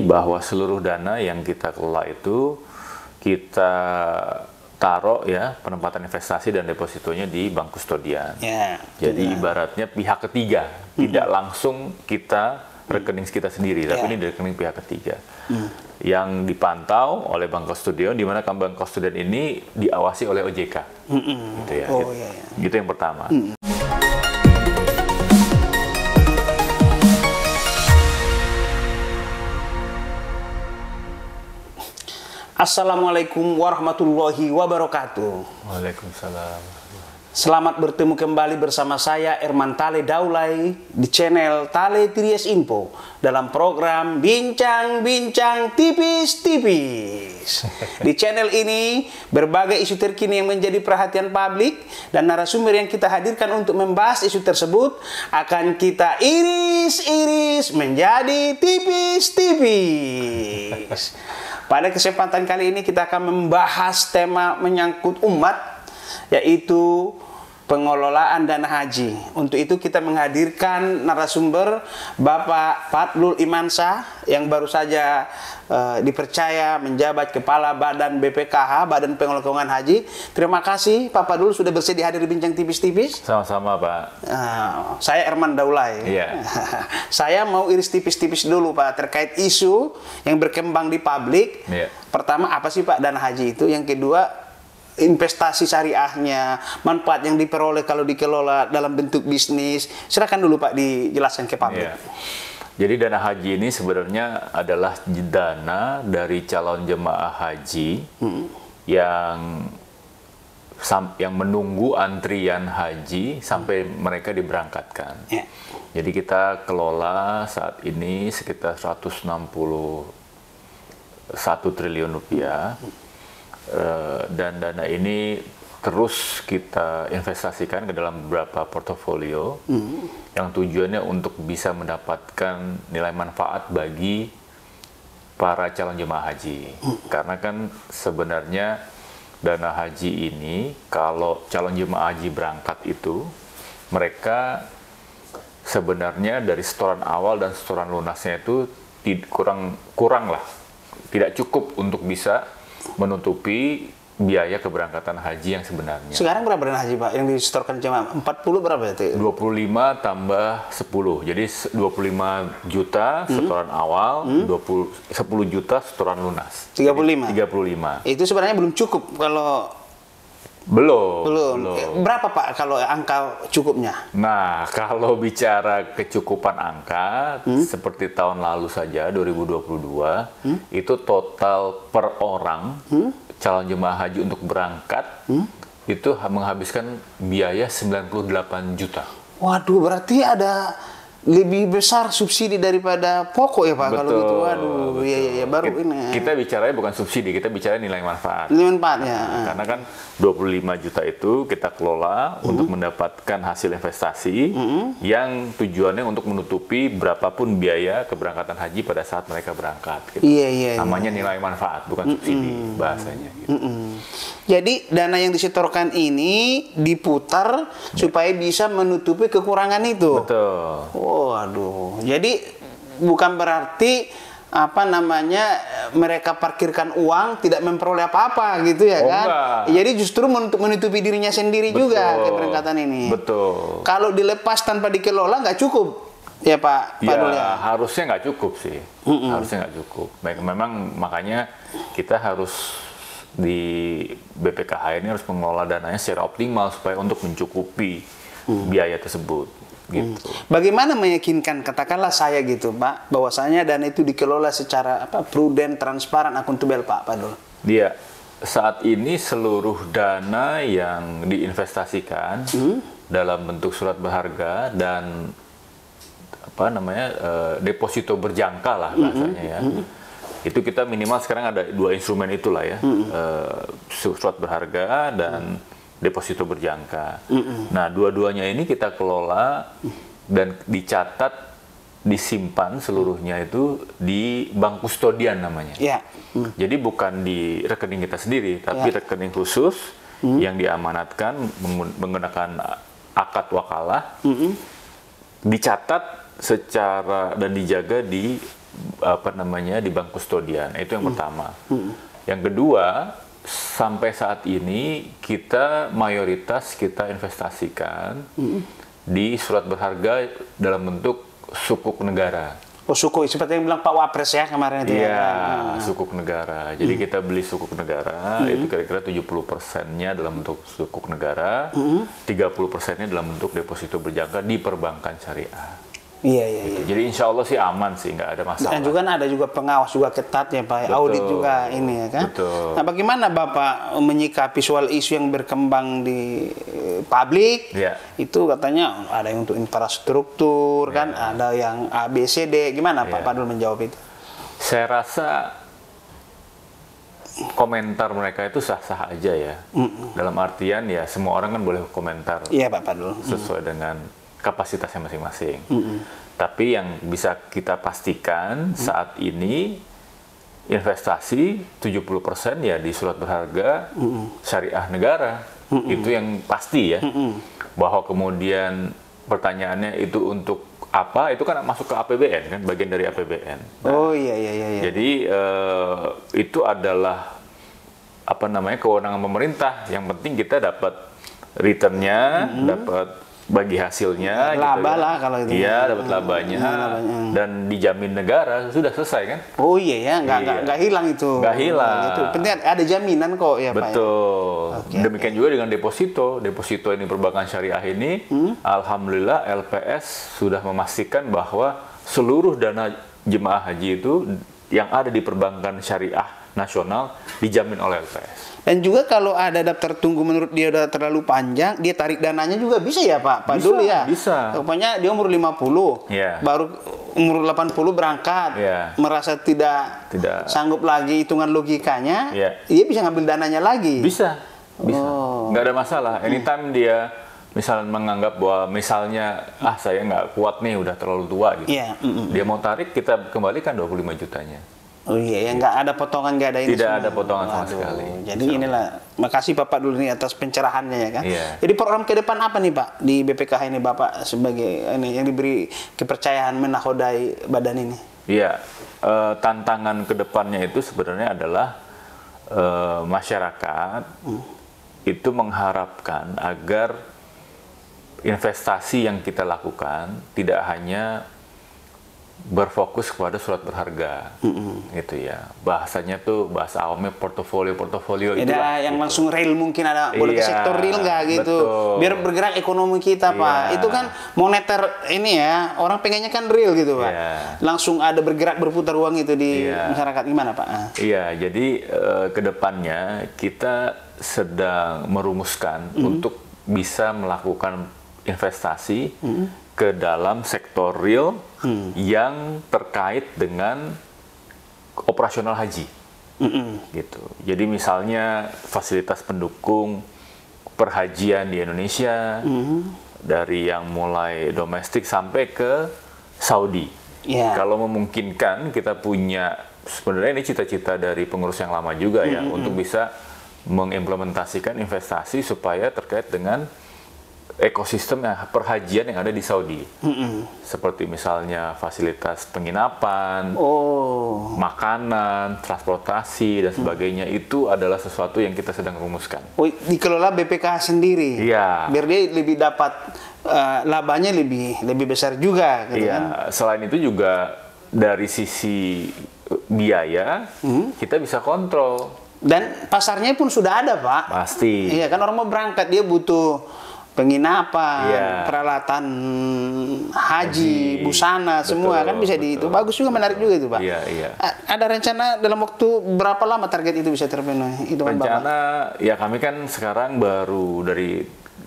bahwa seluruh dana yang kita kelola itu kita taruh ya penempatan investasi dan depositonya di bank kustodian. Ya, jadi ibaratnya pihak ketiga, tidak langsung kita rekening kita sendiri, tapi ini dari rekening pihak ketiga yang dipantau oleh bank kustodian, di mana bank kustodian ini diawasi oleh OJK. Gitu ya. Gitu yang pertama. Assalamualaikum warahmatullahi wabarakatuh. Waalaikumsalam. Selamat bertemu kembali bersama saya Erman Tale Daulay di channel Tale Tries Info dalam program Bincang-Bincang Tipis-Tipis. Di channel ini berbagai isu terkini yang menjadi perhatian publik dan narasumber yang kita hadirkan untuk membahas isu tersebut akan kita iris-iris menjadi tipis-tipis. Pada kesempatan kali ini kita akan membahas tema menyangkut umat, yaitu pengelolaan dana haji. Untuk itu kita menghadirkan narasumber Bapak Fadlul Imansyah yang baru saja dipercaya menjabat Kepala Badan BPKH, Badan Pengelolaan Keuangan Haji. Terima kasih Pak Fadlul sudah bersedia hadir di Bincang Tipis-Tipis. Sama-sama Pak. Saya Erman Daulay. Iya. Saya mau iris tipis-tipis dulu Pak terkait isu yang berkembang di publik. Iya. Pertama, apa sih Pak dana haji itu? Yang kedua, investasi syariahnya, manfaat yang diperoleh kalau dikelola dalam bentuk bisnis. Silakan dulu Pak dijelaskan ke publik. Iya. Jadi dana haji ini sebenarnya adalah dana dari calon jemaah haji yang menunggu antrian haji sampai mereka diberangkatkan. Ya. Jadi kita kelola saat ini sekitar 161 triliun rupiah. Dan dana ini terus kita investasikan ke dalam beberapa portofolio yang tujuannya untuk bisa mendapatkan nilai manfaat bagi para calon jemaah haji. Karena kan sebenarnya dana haji ini kalau calon jemaah haji berangkat itu mereka sebenarnya dari setoran awal dan setoran lunasnya itu kurang lah, tidak cukup untuk bisa menutupi biaya keberangkatan haji yang sebenarnya. Sekarang berapa dana haji Pak yang disetorkan jemaah? 40 berapa itu? 25 tambah 10. Jadi 25 juta setoran awal, 10 juta setoran lunas. 35. Jadi 35. Itu sebenarnya belum cukup kalau Belum. Berapa Pak kalau angka cukupnya? Nah, kalau bicara kecukupan angka, seperti tahun lalu saja, 2022, itu total per orang calon jemaah haji untuk berangkat, itu menghabiskan biaya 98 juta. Waduh, berarti ada lebih besar subsidi daripada pokok ya Pak. Betul, kalau gitu. Waduh, iya baru ini. Kita bicaranya bukan subsidi, kita bicara nilai manfaat. Nilai manfaatnya. Karena kan 25 juta itu kita kelola untuk mendapatkan hasil investasi yang tujuannya untuk menutupi berapapun biaya keberangkatan haji pada saat mereka berangkat. Gitu. Iya. Namanya nilai manfaat, bukan subsidi bahasanya. Gitu. Jadi dana yang disetorkan ini diputar supaya bisa menutupi kekurangan itu. Betul. Waduh, jadi bukan berarti mereka parkirkan uang tidak memperoleh apa-apa gitu ya kan? Enggak. Jadi justru menutupi dirinya sendiri juga keberangkatan ini. Betul. Kalau dilepas tanpa dikelola nggak cukup ya Pak Fadlul ya? Harusnya nggak cukup sih. Harusnya nggak cukup. Memang makanya kita harus di BPKH ini harus mengelola dananya secara optimal supaya untuk mencukupi biaya tersebut. Gitu. Bagaimana meyakinkan, katakanlah saya gitu Pak, bahwasanya dana itu dikelola secara prudent, transparan, akuntabel Pak Fadlul? Dia saat ini seluruh dana yang diinvestasikan dalam bentuk surat berharga dan deposito berjangka lah bahasanya ya. Itu kita minimal sekarang ada 2 instrumen itulah ya, surat berharga dan deposito berjangka. Nah, dua-duanya ini kita kelola dan dicatat, disimpan seluruhnya itu di bank kustodian namanya. Ya. Jadi bukan di rekening kita sendiri, tapi rekening khusus yang diamanatkan menggunakan akad wakalah, dicatat secara dan dijaga di di bank kustodian. Itu yang pertama. Yang kedua, sampai saat ini mayoritas kita investasikan di surat berharga dalam bentuk sukuk negara. Oh, sukuk, seperti yang bilang Pak Wapres ya kemarin itu. Iya, sukuk negara. Jadi kita beli sukuk negara, itu kira-kira 70%-nya dalam bentuk sukuk negara, 30%-nya dalam bentuk deposito berjangka di perbankan syariah. Iya. Jadi insya Allah sih aman sih, nggak ada masalah. Dan juga ada juga pengawas juga ketat ya Pak, audit juga ini ya kan. Betul. Nah, bagaimana Bapak menyikapi soal isu yang berkembang di publik? Ya. Itu katanya ada yang untuk infrastruktur kan, ada yang A, B, C, D. Gimana Pak Padul menjawab itu? Saya rasa komentar mereka itu sah-sah aja ya. Dalam artian ya semua orang kan boleh komentar. Iya Pak Padul. Sesuai dengan kapasitasnya masing-masing. Tapi yang bisa kita pastikan saat ini investasi 70% ya di surat berharga syariah negara. Itu yang pasti ya. Bahwa kemudian pertanyaannya itu untuk apa? Itu kan masuk ke APBN kan, bagian dari APBN. Nah, oh iya. Jadi itu adalah kewenangan pemerintah. Yang penting kita dapat returnnya, dapat bagi hasilnya, laba gitu, lah kalau itu. Iya, dapat labanya, dan dijamin negara, sudah selesai kan? Oh iya ya, nggak hilang itu. Nggak hilang. Itu penting ada jaminan kok ya Pak. Betul. Demikian juga dengan deposito. Deposito ini perbankan syariah ini, alhamdulillah LPS sudah memastikan bahwa seluruh dana jemaah haji itu yang ada di perbankan syariah nasional dijamin oleh LPS. Dan juga kalau ada daftar tunggu menurut dia udah terlalu panjang, dia tarik dananya juga bisa ya Pak Padul ya? Bisa. Rupanya dia umur 50, baru umur 80 berangkat, merasa tidak sanggup lagi hitungan logikanya, dia bisa ngambil dananya lagi? Bisa. Nggak ada masalah. Anytime dia misalnya menganggap bahwa misalnya, saya nggak kuat nih, udah terlalu tua gitu. Dia mau tarik, kita kembalikan 25 jutanya. Oh iya, ya nggak ada potongan, nggak ada ini. Tidak ada potongan sama sekali. Jadi inilah, makasih Bapak dulu nih atas pencerahannya ya kan. Jadi program ke depan apa nih Pak di BPKH ini Bapak sebagai ini yang diberi kepercayaan menakodai badan ini? Iya, tantangan ke depannya itu sebenarnya adalah masyarakat itu mengharapkan agar investasi yang kita lakukan tidak hanya berfokus kepada surat berharga, gitu ya. Bahasanya tuh bahasa awamnya portofolio itu. Ada yang langsung real mungkin ada boleh ke sektor real nggak gitu? Betul. Biar bergerak ekonomi kita Pak. Itu kan moneter ini ya, orang pengennya kan real gitu Pak. Langsung ada bergerak berputar uang itu di masyarakat gimana Pak? Iya, jadi kedepannya kita sedang merumuskan untuk bisa melakukan investasi ke dalam sektor real yang terkait dengan operasional haji, gitu. Jadi misalnya fasilitas pendukung perhajian di Indonesia, dari yang mulai domestik sampai ke Saudi. Kalau memungkinkan, kita punya sebenarnya ini cita-cita dari pengurus yang lama juga ya, untuk bisa mengimplementasikan investasi supaya terkait dengan ekosistem perhajian yang ada di Saudi, seperti misalnya fasilitas penginapan, makanan, transportasi dan sebagainya, itu adalah sesuatu yang kita sedang rumuskan. Oh, dikelola BPKH sendiri, biar dia lebih dapat labanya lebih besar juga, gitu kan? Selain itu juga dari sisi biaya kita bisa kontrol. Dan pasarnya pun sudah ada Pak. Pasti. Iya kan, orang mau berangkat dia butuh penginapan, peralatan haji, busana, semua kan bisa di itu. Bagus juga, menarik juga itu Pak. Ada rencana dalam waktu berapa lama target itu bisa terpenuhi? Itu rencana ya, kami kan sekarang baru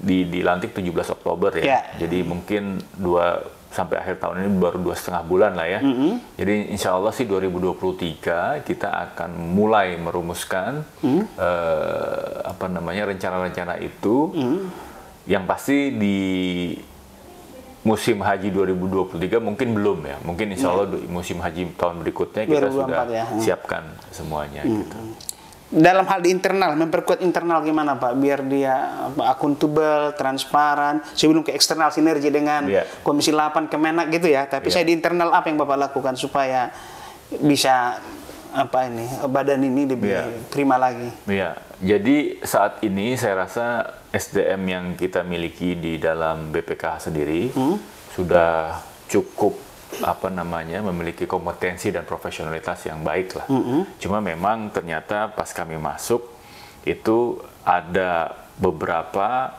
dilantik 17 Oktober ya. Jadi mungkin sampai akhir tahun ini baru 2,5 bulan lah ya. Jadi insya Allah sih 2023 kita akan mulai merumuskan rencana-rencana itu. Yang pasti di musim haji 2023 mungkin belum ya. Mungkin insya Allah musim haji tahun berikutnya kita sudah siapkan semuanya. Gitu. Dalam hal di internal, memperkuat internal gimana Pak? Biar dia akuntabel, transparan, sebelum ke eksternal sinergi dengan Komisi 8 Kemenak gitu ya. Tapi saya di internal apa yang Bapak lakukan supaya bisa badan ini lebih prima lagi. Iya, jadi saat ini saya rasa SDM yang kita miliki di dalam BPKH sendiri sudah cukup memiliki kompetensi dan profesionalitas yang baik lah. Cuma memang ternyata pas kami masuk itu ada beberapa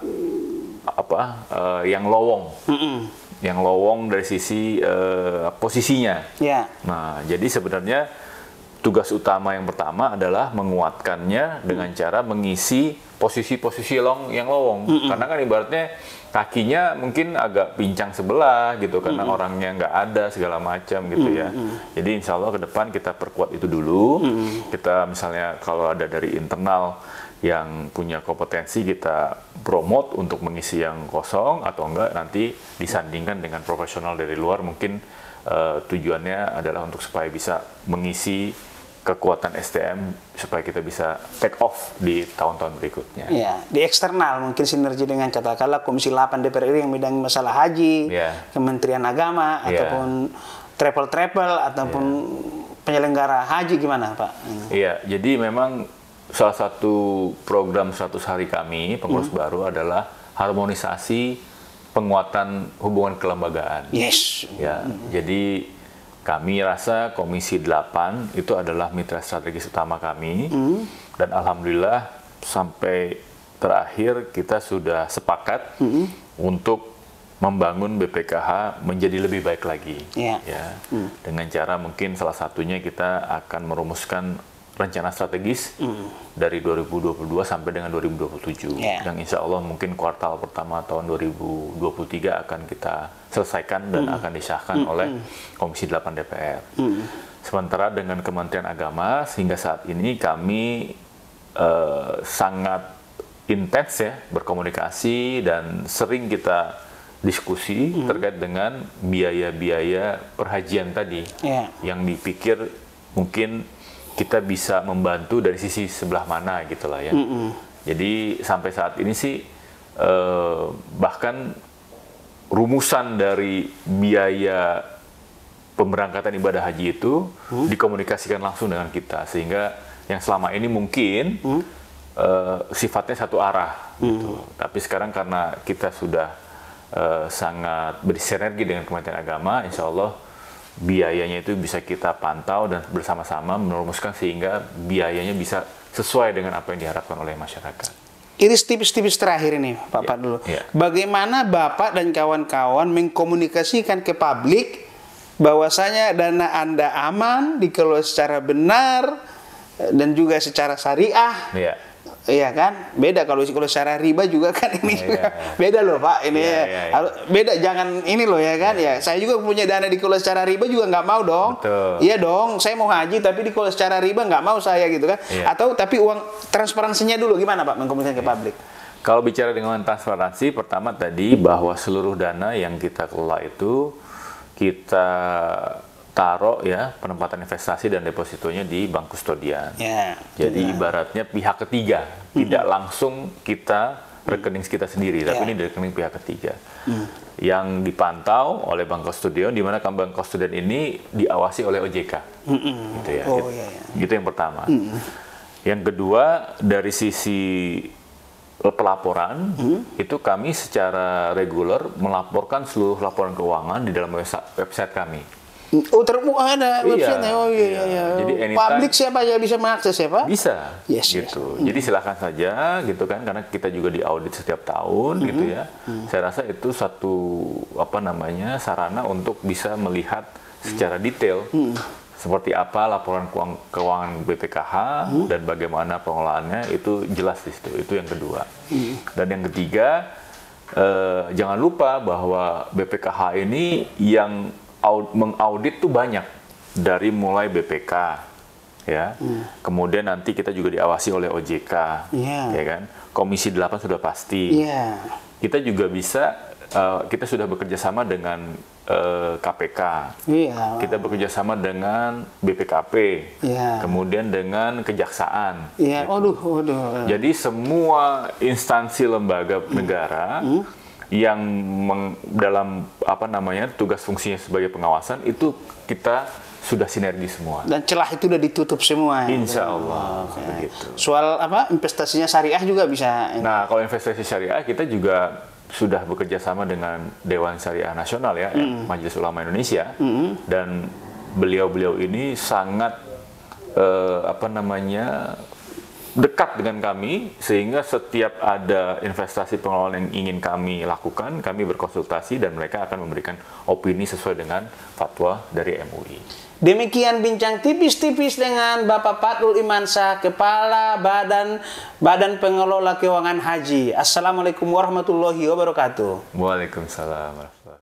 yang lowong. Yang lowong dari sisi posisinya. Nah, jadi sebenarnya tugas utama yang pertama adalah menguatkannya dengan cara mengisi posisi-posisi yang lowong. Karena kan ibaratnya kakinya mungkin agak pincang sebelah gitu karena orangnya nggak ada segala macam gitu ya. Jadi insya Allah ke depan kita perkuat itu dulu. Kita misalnya kalau ada dari internal yang punya kompetensi kita promote untuk mengisi yang kosong atau enggak nanti disandingkan dengan profesional dari luar mungkin tujuannya adalah untuk supaya bisa mengisi kekuatan SDM supaya kita bisa take off di tahun-tahun berikutnya. Ya, di eksternal mungkin sinergi dengan katakanlah Komisi 8 DPR RI yang bidang masalah haji, Kementerian Agama ataupun travel ataupun penyelenggara haji gimana, Pak? Iya, jadi memang salah satu program 100 hari kami pengurus baru adalah harmonisasi penguatan hubungan kelembagaan. Ya, jadi kami rasa Komisi 8 itu adalah mitra strategis utama kami dan alhamdulillah sampai terakhir kita sudah sepakat untuk membangun BPKH menjadi lebih baik lagi. Dengan cara mungkin salah satunya kita akan merumuskan rencana strategis dari 2022 sampai dengan 2027 yang insya Allah mungkin kuartal pertama tahun 2023 akan kita selesaikan dan akan disahkan oleh Komisi 8 DPR. Sementara dengan Kementerian Agama sehingga saat ini kami sangat intens ya berkomunikasi dan sering kita diskusi terkait dengan biaya-biaya perhajian tadi yang dipikir mungkin kita bisa membantu dari sisi sebelah mana gitulah ya. Jadi sampai saat ini sih bahkan rumusan dari biaya pemberangkatan ibadah haji itu dikomunikasikan langsung dengan kita sehingga yang selama ini mungkin sifatnya satu arah gitu. Tapi sekarang karena kita sudah sangat bersinergi dengan Kementerian Agama, insya Allah biayanya itu bisa kita pantau dan bersama-sama merumuskan sehingga biayanya bisa sesuai dengan apa yang diharapkan oleh masyarakat. Iris tipis-tipis terakhir ini, Pak dulu. Bagaimana Bapak dan kawan-kawan mengkomunikasikan ke publik bahwasanya dana Anda aman, dikelola secara benar dan juga secara syariah? Iya kan? Beda kalau secara riba juga kan ini beda loh Pak. Ini beda, jangan ini loh ya kan? Ya, saya juga punya dana dikelola secara riba juga nggak mau dong. Iya dong, saya mau haji tapi dikelola secara riba nggak mau saya gitu kan? Atau tapi uang transparansinya dulu gimana Pak mengkomunikasikan ke publik? Kalau bicara dengan transparansi, pertama tadi bahwa seluruh dana yang kita kelola itu kita taruh ya penempatan investasi dan depositonya di bank kustodian. Jadi ibaratnya pihak ketiga, tidak langsung kita rekening kita sendiri, tapi ini rekening pihak ketiga. Yang dipantau oleh bank kustodian, di mana bank kustodian ini diawasi oleh OJK. Gitu ya. Gitu yang pertama. Yang kedua dari sisi pelaporan itu kami secara reguler melaporkan seluruh laporan keuangan di dalam website kami. Terbuka ada website-nya. Jadi publik siapa aja bisa mengakses ya Pak? Bisa. Gitu. Jadi silakan saja gitu kan karena kita juga diaudit setiap tahun gitu ya. Saya rasa itu satu sarana untuk bisa melihat secara detail seperti apa laporan keuangan BPKH dan bagaimana pengelolaannya itu jelas di situ. Itu yang kedua. Dan yang ketiga jangan lupa bahwa BPKH ini yang mengaudit tuh banyak dari mulai BPK ya, kemudian nanti kita juga diawasi oleh OJK, ya kan, Komisi 8 sudah pasti, kita juga bisa kita sudah bekerja sama dengan KPK, kita bekerja sama dengan BPKP, kemudian dengan Kejaksaan, jadi semua instansi lembaga negara yang dalam tugas fungsinya sebagai pengawasan itu kita sudah sinergi semua. Dan celah itu udah ditutup semua. Insya Allah. Oke. Begitu. Soal apa investasinya syariah juga bisa. Nah, kalau investasi syariah kita juga sudah bekerja sama dengan Dewan Syariah Nasional ya, Majelis Ulama Indonesia, dan beliau-beliau ini sangat dekat dengan kami, sehingga setiap ada investasi pengelolaan yang ingin kami lakukan, kami berkonsultasi dan mereka akan memberikan opini sesuai dengan fatwa dari MUI. Demikian bincang tipis-tipis dengan Bapak Fadlul Imansyah, Kepala Badan Pengelola Keuangan Haji. Assalamualaikum warahmatullahi wabarakatuh. Waalaikumsalam.